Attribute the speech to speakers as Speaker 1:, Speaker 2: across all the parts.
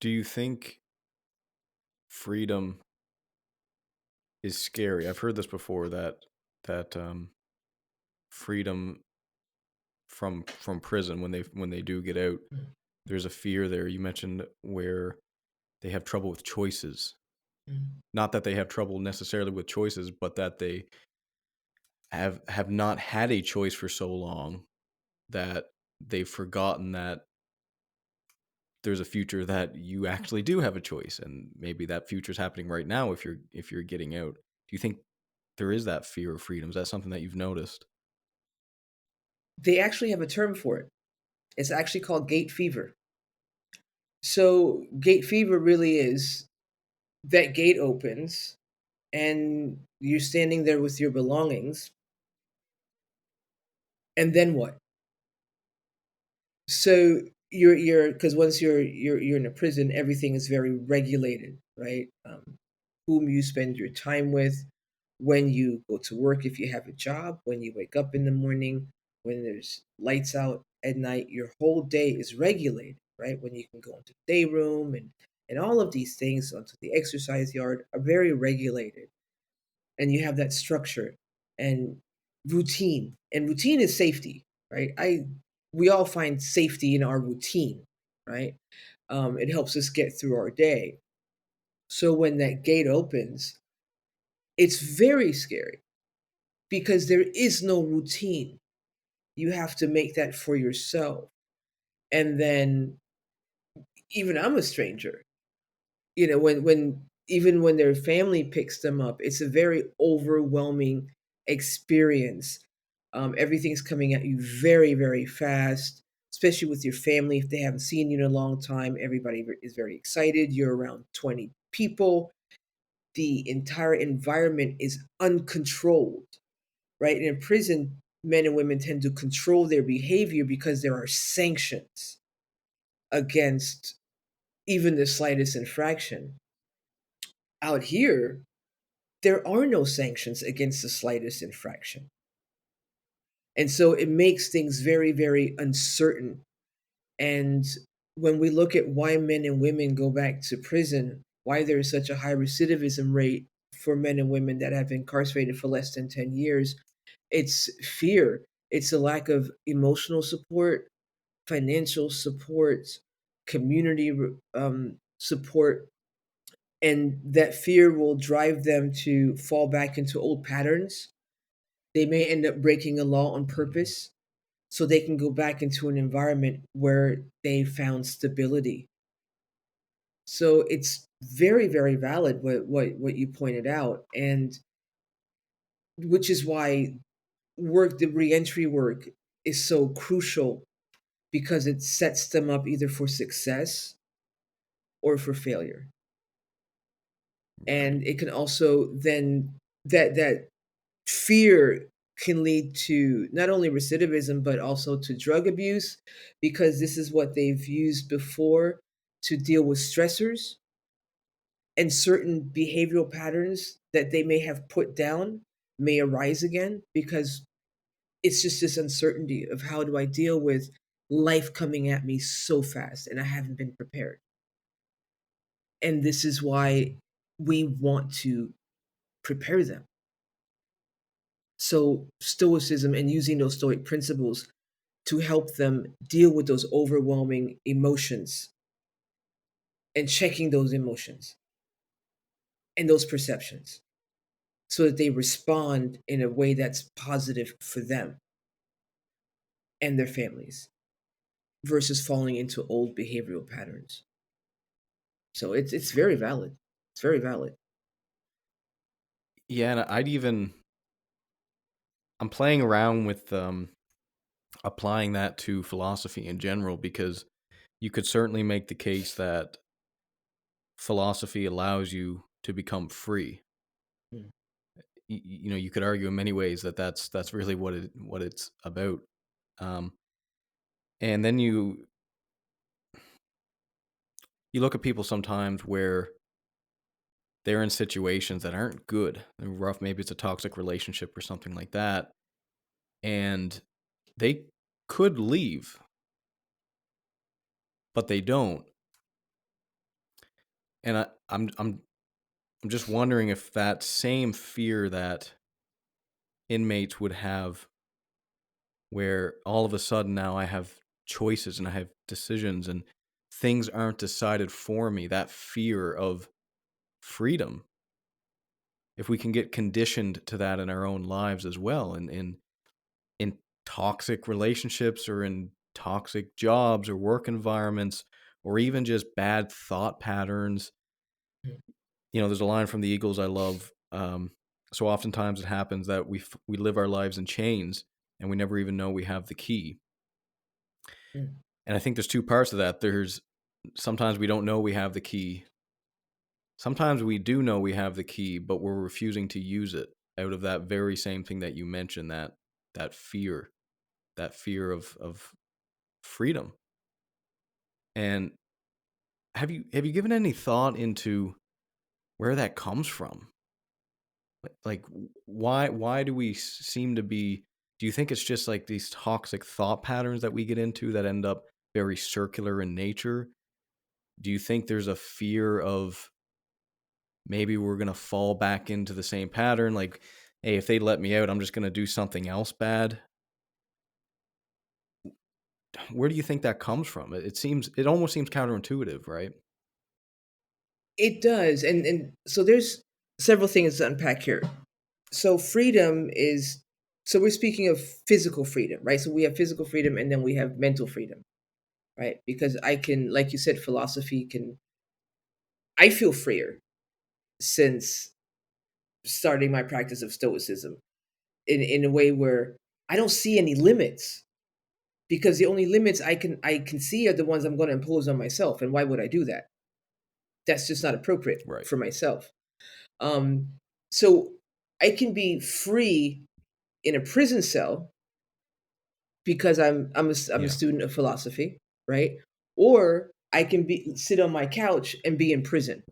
Speaker 1: Do you think freedom is scary? I've heard this before that freedom from prison when they do get out,
Speaker 2: Mm,
Speaker 1: there's a fear there. You mentioned where they have trouble with choices.
Speaker 2: mm.
Speaker 1: Not that they have trouble necessarily with choices, but that they have not had a choice for so long that they've forgotten that there's a future that you actually do have a choice, and maybe that future is happening right now if you're getting out. Do you think there is that fear of freedom? Is that something that you've noticed?
Speaker 2: They actually have a term for it. It's actually called gate fever. So, gate fever really is that gate opens and you're standing there with your belongings, and then what? So you're because once you're in a prison, everything is very regulated, right? Whom you spend your time with, when you go to work, if you have a job, when you wake up in the morning, when there's lights out at night, your whole day is regulated, right? When you can go into the day room and all of these things onto the exercise yard are very regulated, and you have that structure and routine. And routine is safety, right? I We all find safety in our routine, right? It helps us get through our day. So when that gate opens, it's very scary because there is no routine. You have to make that for yourself. And then even I'm a stranger. When even when their family picks them up, it's a very overwhelming experience. Everything's coming at you very, very fast, especially with your family. If they haven't seen you in a long time, everybody is very excited. You're around 20 people. The entire environment is uncontrolled, right? And in prison, men and women tend to control their behavior because there are sanctions against even the slightest infraction. Out here, there are no sanctions against the slightest infraction. And so it makes things very, very uncertain. And when we look at why men and women go back to prison, why there is such a high recidivism rate for men and women that have been incarcerated for less than 10 years, it's fear. It's a lack of emotional support, financial support, community support, and that fear will drive them to fall back into old patterns. They may end up breaking a law on purpose so they can go back into an environment where they found stability. So it's very, very valid what you pointed out, and which is why the reentry work is so crucial because it sets them up either for success or for failure.
Speaker 1: Right.
Speaker 2: And it can also then that fear can lead to not only recidivism but also to drug abuse, because this is what they've used before to deal with stressors, and certain behavioral patterns that they may have put down may arise again because it's just this uncertainty of how do I deal with life coming at me so fast and I haven't been prepared. And this is why we want to prepare them. So, Stoicism and using those Stoic principles to help them deal with those overwhelming emotions and checking those emotions and those perceptions so that they respond in a way that's positive for them and their families versus falling into old behavioral patterns. So it's very valid. It's very valid.
Speaker 1: Yeah, and I'm playing around with applying that to philosophy in general, because you could certainly make the case that philosophy allows you to become free.
Speaker 2: Mm.
Speaker 1: You could argue in many ways that that's really what it's about. Um, and then you look at people sometimes where they're in situations that aren't good, they're rough. Maybe it's a toxic relationship or something like that, and they could leave, but they don't. And I'm just wondering if that same fear that inmates would have, where all of a sudden now I have choices and I have decisions and things aren't decided for me, that fear of freedom, if we can get conditioned to that in our own lives as well, and in toxic relationships or in toxic jobs or work environments or even just bad thought patterns.
Speaker 2: Mhm,
Speaker 1: There's a line from the Eagles I love. So oftentimes it happens that we live our lives in chains and we never even know we have the key.
Speaker 2: mhm,
Speaker 1: And I think there's two parts of that. There's sometimes we don't know we have the key. Sometimes we do know we have the key, but we're refusing to use it out of that very same thing that you mentioned, that fear, that fear of freedom. And have you given any thought into where that comes from? Like, why do we seem to be? Do you think it's just like these toxic thought patterns that we get into that end up very circular in nature? Do you think there's a fear of maybe we're gonna fall back into the same pattern? Like, hey, if they let me out, I'm just gonna do something else bad. Where do you think that comes from? It almost seems counterintuitive, right?
Speaker 2: It does, and so there's several things to unpack here. So freedom is so we're speaking of physical freedom, right? So we have physical freedom and then we have mental freedom, right? Because I can, like you said, philosophy can I feel freer since starting my practice of stoicism in a way where I don't see any limits because the only limits I can see are the ones I'm going to impose on myself. And why would I do that? That's just not appropriate
Speaker 1: Right.
Speaker 2: for myself. Um, so I can be free in a prison cell because I'm a
Speaker 1: Yeah.
Speaker 2: student of philosophy, right? Or I can be sit on my couch and be in prison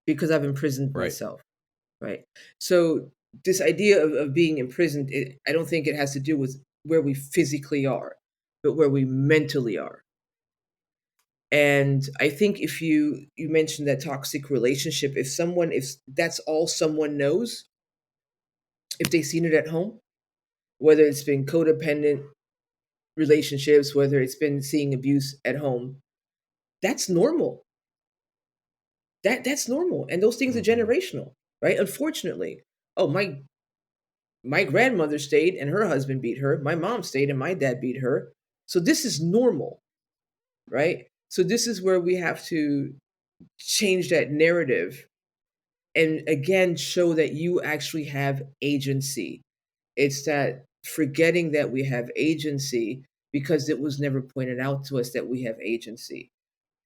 Speaker 2: because I've imprisoned
Speaker 1: Right.
Speaker 2: myself, right? So this idea of being imprisoned, I don't think it has to do with where we physically are, but where we mentally are. And I think if you mentioned that toxic relationship, if that's all someone knows, if they've seen it at home, whether it's been codependent relationships, whether it's been seeing abuse at home, that's normal. That's normal. And those things are
Speaker 1: Mhm.
Speaker 2: generational, right? Unfortunately. Oh, my grandmother stayed and her husband beat her. My mom stayed and my dad beat her. So this is normal, right? So this is where we have to change that narrative and again show that you actually have agency. It's that forgetting that we have agency because it was never pointed out to us that we have agency.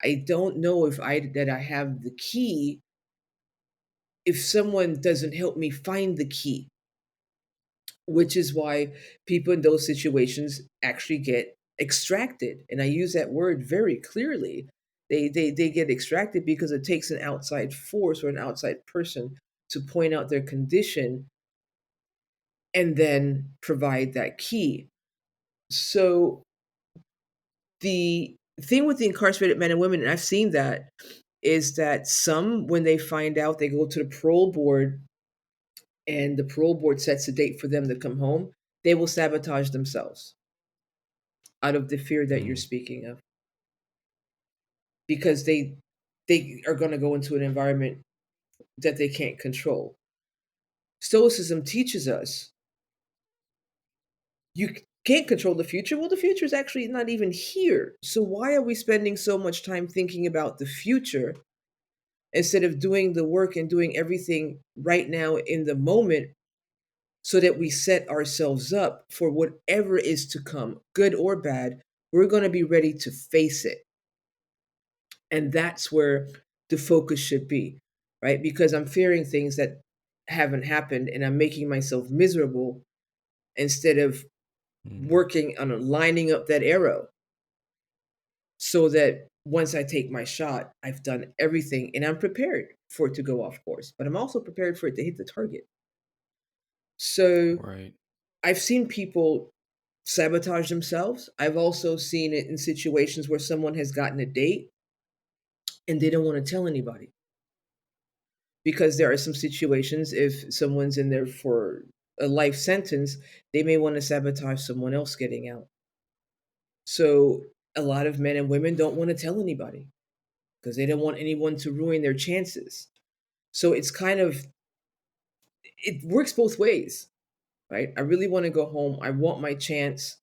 Speaker 2: I don't know if I have the key if someone doesn't help me find the key, which is why people in those situations actually get extracted. And I use that word very clearly. They get extracted because it takes an outside force or an outside person to point out their condition and then provide that key. So the thing with the incarcerated men and women, and I've seen that, is that some, when they find out, they go to the parole board and the parole board sets a date for them to come home, they will sabotage themselves out of the fear that you're
Speaker 1: Mm.
Speaker 2: speaking of because they are going to go into an environment that they can't control. Stoicism teaches us can't control the future. Well, the future is actually not even here. So why are we spending so much time thinking about the future instead of doing the work and doing everything right now in the moment so that we set ourselves up for whatever is to come, good or bad? We're going to be ready to face it. And that's where the focus should be, right? Because I'm fearing things that haven't happened and I'm making myself miserable instead of
Speaker 1: Mm.
Speaker 2: working on lining up that arrow so that once I take my shot, I've done everything and I'm prepared for it to go off course, but I'm also prepared for it to hit the target. So
Speaker 1: Right.
Speaker 2: I've seen people sabotage themselves. I've also seen it in situations where someone has gotten a date and they don't want to tell anybody because there are some situations, if someone's in there for a life sentence, they may want to sabotage someone else getting out. So a lot of men and women don't want to tell anybody because they don't want anyone to ruin their chances. So it's kind of, it works both ways, right? I really want to go home. I want my chance.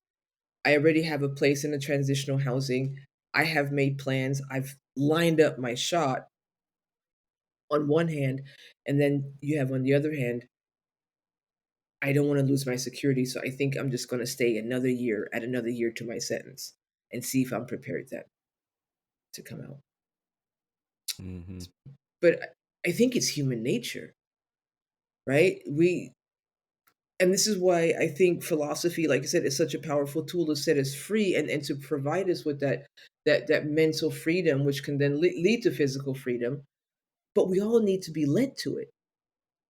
Speaker 2: I already have a place in the transitional housing. I have made plans. I've lined up my shot on one hand. And then you have on the other hand, I don't want to lose my security. So I think I'm just going to stay another year, add another year to my sentence and see if I'm prepared then to come out.
Speaker 1: Mhm.
Speaker 2: But I think it's human nature, right? And this is why I think philosophy, like I said, is such a powerful tool to set us free and to provide us with that mental freedom, which can then lead to physical freedom. But we all need to be led to it.